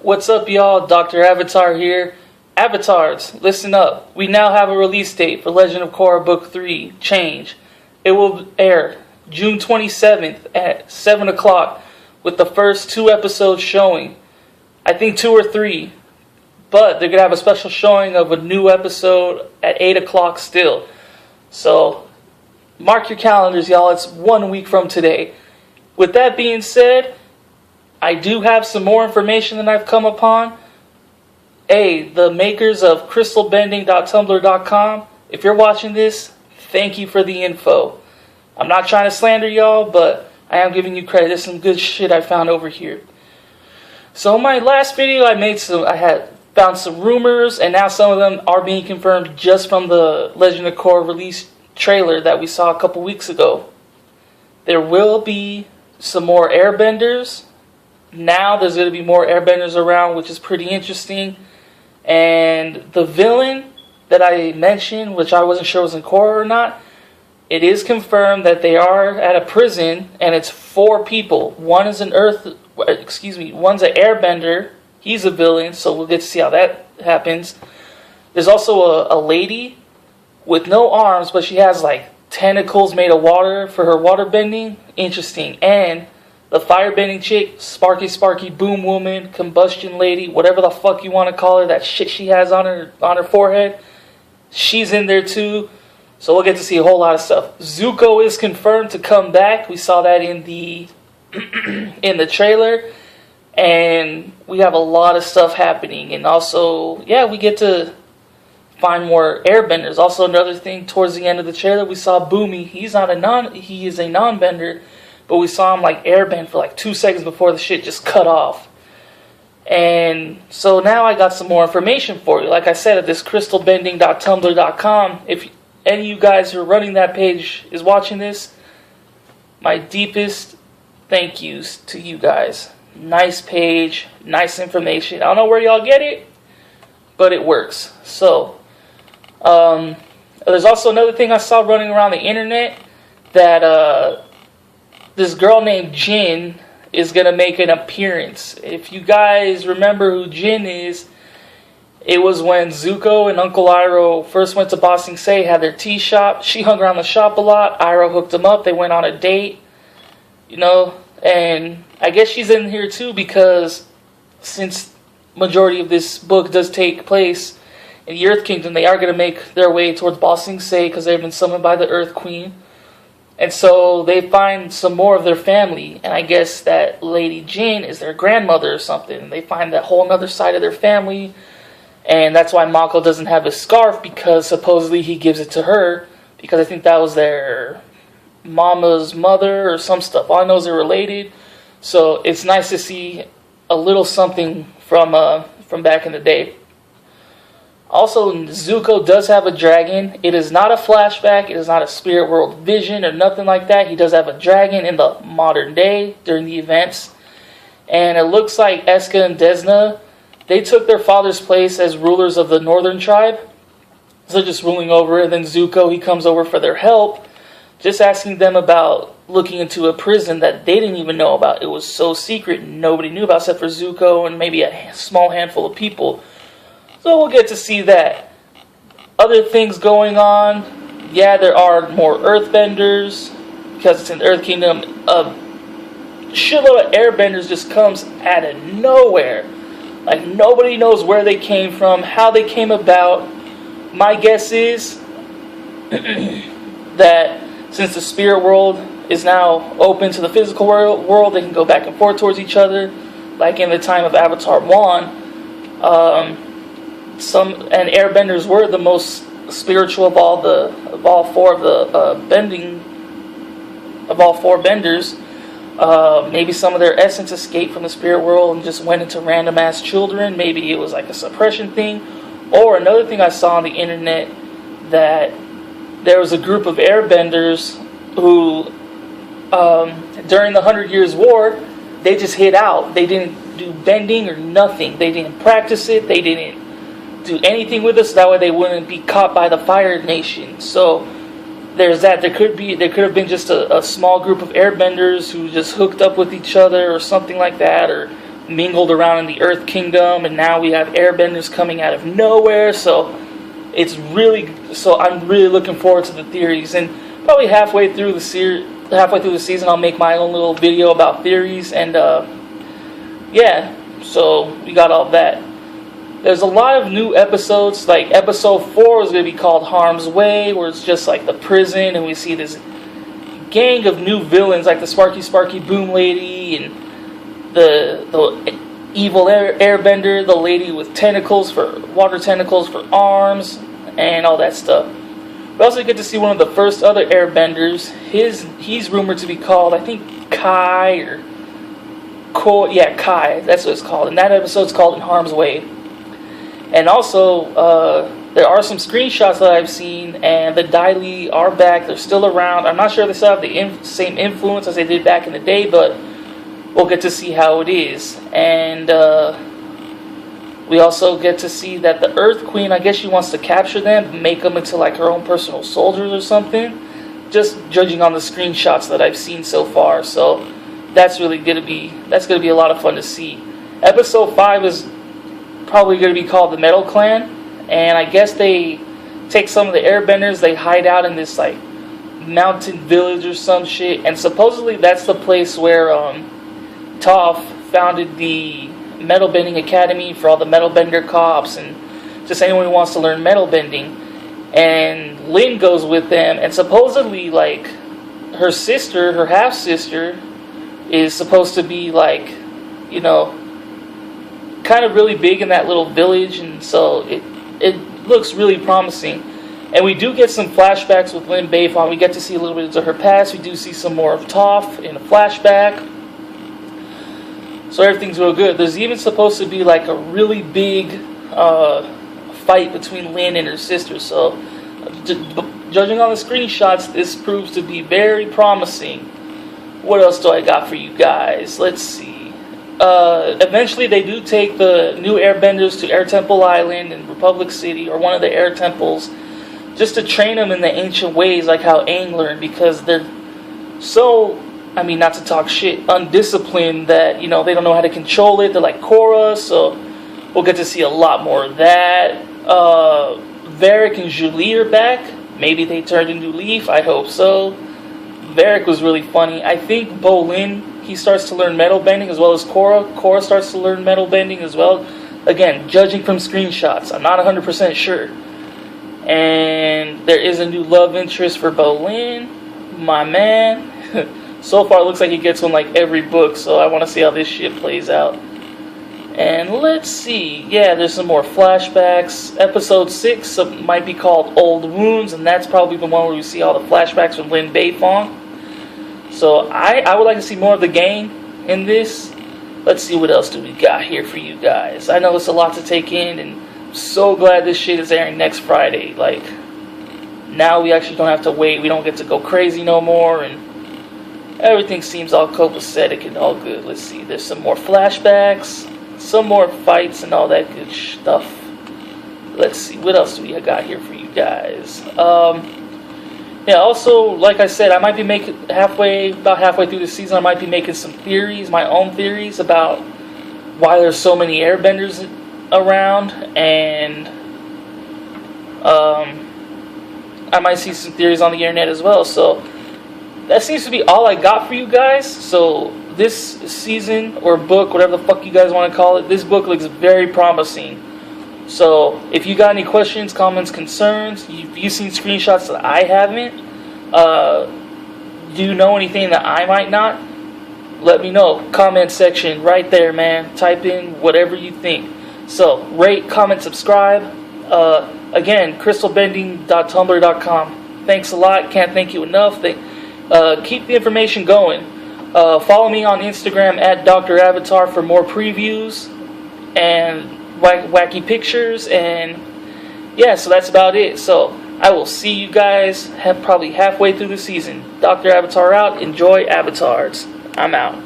What's up, y'all? Dr. Avatar here. Avatards, listen up. We now have a release date for Legend of Korra Book 3, Change. It will air June 27th at 7 o'clock with the first 2 episodes showing. I think 2 or 3. But they're going to have a special showing of a new episode at 8 o'clock still. So, mark your calendars, y'all. It's 1 week from today. With that being said, I do have some more information that I've come upon. The makers of crystalbending.tumblr.com, if you're watching this, thank you for the info. I'm not trying to slander y'all, but I am giving you credit. There's some good shit I found over here. So in my last video, I had found some rumors, and now some of them are being confirmed just from the Legend of Korra release trailer that we saw a couple weeks ago. There will be some more airbenders. Now there's going to be more airbenders around, which is pretty interesting. And the villain that I mentioned, which I wasn't sure was in Korra or not, it is confirmed that they are at a prison, and it's 4 people. One's an airbender. He's a villain, so we'll get to see how that happens. There's also a lady with no arms, but she has like tentacles made of water for her water bending. Interesting. And the firebending chick, Sparky Boom Woman, Combustion Lady, whatever the fuck you want to call her, that shit she has on her forehead, she's in there too. So we'll get to see a whole lot of stuff. Zuko is confirmed to come back. We saw that in the in the trailer, and we have a lot of stuff happening. And also, we get to find more airbenders. Also, another thing, towards the end of the trailer, we saw Boomy. He is a non-bender. But we saw him like airbend for like 2 seconds before the shit just cut off. And so now I got some more information for you. Like I said, at this crystalbending.tumblr.com, if any of you guys who are running that page is watching this, my deepest thank yous to you guys. Nice page, nice information. I don't know where y'all get it, but it works. So, there's also another thing I saw running around the internet that, this girl named Jin is going to make an appearance. If you guys remember who Jin is, it was when Zuko and Uncle Iroh first went to Ba Sing Se, had their tea shop. She hung around the shop a lot. Iroh hooked them up. They went on a date. And I guess she's in here too because since majority of this book does take place in the Earth Kingdom, they are going to make their way towards Ba Sing Se because they've been summoned by the Earth Queen. And so they find some more of their family, and I guess that Lady Jin is their grandmother or something. And they find that whole other side of their family, and that's why Mako doesn't have his scarf, because supposedly he gives it to her, because I think that was their mama's mother or some stuff. All I know is they're related, so it's nice to see a little something from back in the day. Also, Zuko does have a dragon. It is not a flashback. It is not a spirit world vision or nothing like that. He does have a dragon in the modern day during the events. And it looks like Eska and Desna, they took their father's place as rulers of the northern tribe. So they're just ruling over it. And then Zuko, he comes over for their help, just asking them about looking into a prison that they didn't even know about. It was so secret, nobody knew about except for Zuko and maybe a small handful of people. So we'll get to see that. Other things going on. There are more earthbenders because it's in the Earth Kingdom. A shitload of airbenders just comes out of nowhere. Like nobody knows where they came from, how they came about. My guess is that since the spirit world is now open to the physical world, they can go back and forth towards each other, like in the time of Avatar 1. And airbenders were the most spiritual of all four benders. Maybe some of their essence escaped from the spirit world and just went into random ass children. Maybe it was like a suppression thing. Or another thing I saw on the internet, that there was a group of airbenders who during the 100 Years' War, they just hid out. They didn't do bending or nothing. They didn't practice it. They didn't do anything with us, that way they wouldn't be caught by the Fire Nation. So there's that. There could have been just a small group of airbenders who just hooked up with each other or something like that, or mingled around in the Earth Kingdom, and now we have airbenders coming out of nowhere. So I'm really looking forward to the theories, and probably halfway through the season, I'll make my own little video about theories, and so we got all that. There's a lot of new episodes. Like episode 4 is going to be called Harm's Way, where it's just like the prison, and we see this gang of new villains, like the Sparky Boom Lady, and the evil airbender, the lady with water tentacles for arms, and all that stuff. We also get to see one of the first other airbenders. He's rumored to be called, I think, Kai or Kai. That's what it's called. And that episode's called In Harm's Way. And also, there are some screenshots that I've seen, and the Daily are back. They're still around. I'm not sure if they still have the same influence as they did back in the day, but we'll get to see how it is. And we also get to see that the Earth Queen, I guess she wants to capture them, make them into like her own personal soldiers or something. Just judging on the screenshots that I've seen so far. So that's gonna be a lot of fun to see. Episode 5 is probably gonna be called the Metal Clan, and I guess they take some of the airbenders, they hide out in this like mountain village or some shit, and supposedly that's the place where Toph founded the metal bending academy for all the metal bender cops and just anyone who wants to learn metal bending. And Lynn goes with them, and supposedly like her half sister is supposed to be like, kind of really big in that little village, and so it looks really promising. And we do get some flashbacks with Lynn Bayfon. We get to see a little bit of her past. We do see some more of Toph in a flashback. So everything's real good. There's even supposed to be like a really big fight between Lynn and her sister. So judging on the screenshots, this proves to be very promising. What else do I got for you guys? Let's see. Eventually they do take the new airbenders to Air Temple Island in Republic City, or one of the air temples, just to train them in the ancient ways, like how Aang learned, because they're so, not to talk shit, undisciplined that, they don't know how to control it. They're like Korra, so we'll get to see a lot more of that. Varric and Julie are back. Maybe they turned into Leaf, I hope so. Varric was really funny. I think Bolin, he starts to learn metal bending, as well as Korra. Korra starts to learn metal bending as well. Again, judging from screenshots, I'm not 100% sure. And there is a new love interest for Bolin, my man. So far, it looks like he gets one like every book, so I want to see how this shit plays out. And let's see. Yeah, there's some more flashbacks. Episode 6 might be called Old Wounds, and that's probably the one where we see all the flashbacks from Lin Beifong. So I would like to see more of the gang in this. Let's see what else do we got here for you guys. I know it's a lot to take in, and I'm so glad this shit is airing next Friday. Like, now we actually don't have to wait. We don't get to go crazy no more, and everything seems all copacetic and all good. Let's see. There's some more flashbacks, some more fights, and all that good stuff. Let's see. What else do we got here for you guys? Yeah, also, like I said, I might be about halfway through the season, I might be making some theories, my own theories about why there's so many airbenders around, and I might see some theories on the internet as well. So that seems to be all I got for you guys. So this season, or book, whatever the fuck you guys want to call it, this book looks very promising. So if you got any questions, comments, concerns, you've seen screenshots that I haven't, do you know anything that I might not? Let me know. Comment section right there, man. Type in whatever you think. So rate, comment, subscribe. Again, crystalbending.tumblr.com. Thanks a lot. Can't thank you enough. Keep the information going. Follow me on Instagram at Dr. Avatar for more previews and wacky pictures, and yeah, so that's about it. So I will see you guys probably halfway through the season. Dr. Avatar out. Enjoy Avatards. I'm out.